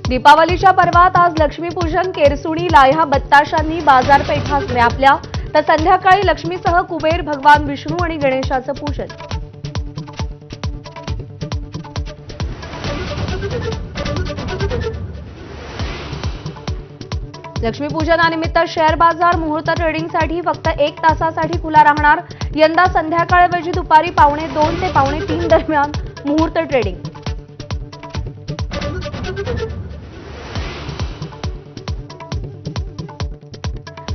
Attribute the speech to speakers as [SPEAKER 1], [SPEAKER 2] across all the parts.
[SPEAKER 1] दीपावलीच्या पर्वात आज लक्ष्मीपूजन केरसुणीला ह्या बत्ताशांनी बाजारपेठा व्यापल्या, तर संध्याकाळी लक्ष्मीसह कुबेर, भगवान विष्णू आणि गणेशाचं पूजन. लक्ष्मीपूजनानिमित्त शेअर बाजार मुहूर्त ट्रेडिंगसाठी फक्त 1 तासासाठी खुला राहणार. यंदा संध्याकाळऐवजी दुपारी 2:45 ते 3:15 दरम्यान मुहूर्त ट्रेडिंग.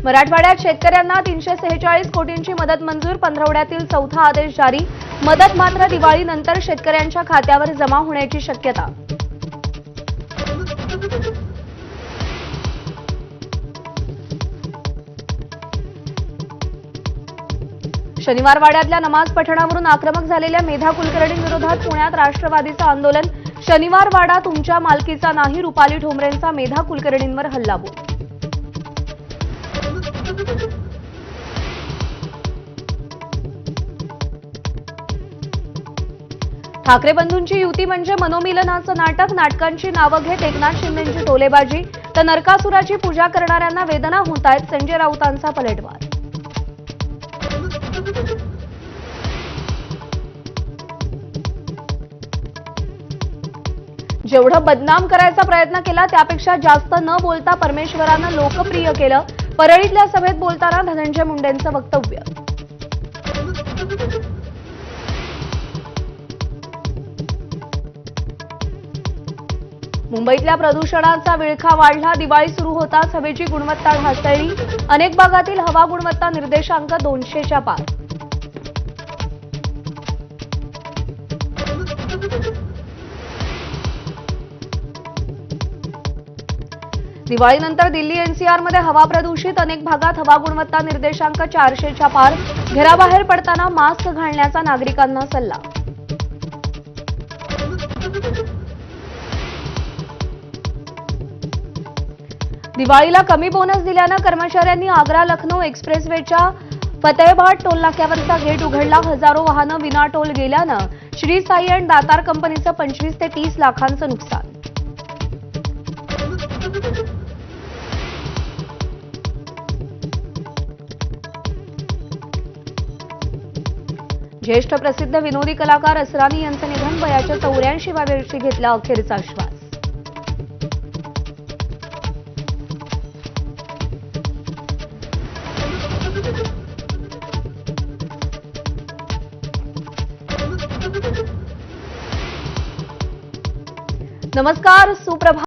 [SPEAKER 1] मराठवाड्यात शेतकऱ्यांना 346 कोटींची मदत मंजूर. पंधरवड्यातील चौथा आदेश जारी. मदत मात्र दिवाळीनंतर शेतकऱ्यांच्या खात्यावर जमा होण्याची शक्यता. शनिवार वाड्यातल्या नमाज पठणावरून आक्रमक झालेल्या मेधा कुलकर्णींविरोधात पुण्यात राष्ट्रवादीचं आंदोलन. शनिवार वाडा तुमच्या मालकीचा नाही, रुपाली ठोंबरेंचा मेधा कुलकर्णींवर हल्लाबोल. ठाकरे बंधूंची युती म्हणजे मनोमिलनाचं नाटक. नाटकांची नावं घेत एकनाथ शिंदेंची टोलेबाजी, तर नरकासुराची पूजा करणाऱ्यांना वेदना होत आहेत. संजय राऊतांचा पलटवार. जेवढं बदनाम करायचा प्रयत्न केला त्यापेक्षा जास्त न बोलता परमेश्वरानं लोकप्रिय केलं. परळीतल्या सभेत बोलताना धनंजय मुंडेंचं वक्तव्य. मुंबईतल्या प्रदूषणाचा विळखा वाढला. दिवाळी सुरू होताच हवेची गुणवत्ता ढासळली. अनेक भागातील हवा गुणवत्ता निर्देशांक 200च्या पार. दिवाळीनंतर दिल्ली एनसीआरमध्ये हवा प्रदूषित. अनेक भागात हवा गुणवत्ता निर्देशांक 400च्या पार. घराबाहेर पडताना मास्क घालण्याचा नागरिकांना सल्ला. दिवाळीला कमी बोनस दिल्यानं कर्मचाऱ्यांनी आग्रा लखनौ एक्सप्रेसवेच्या फतेहबाद टोलनाक्यावरचा गेट उघडला. हजारो वाहनं विना टोल गेल्यानं श्री साई अँड दातार कंपनीचं 25 ते 30 लाखांचं नुकसान. ज्येष्ठ प्रसिद्ध विनोदी कलाकार असरानी यांचं निधन. वयाच्या 84व्या वर्षी घेतला अखेरचा श्वास. नमस्कार, सुप्रभात.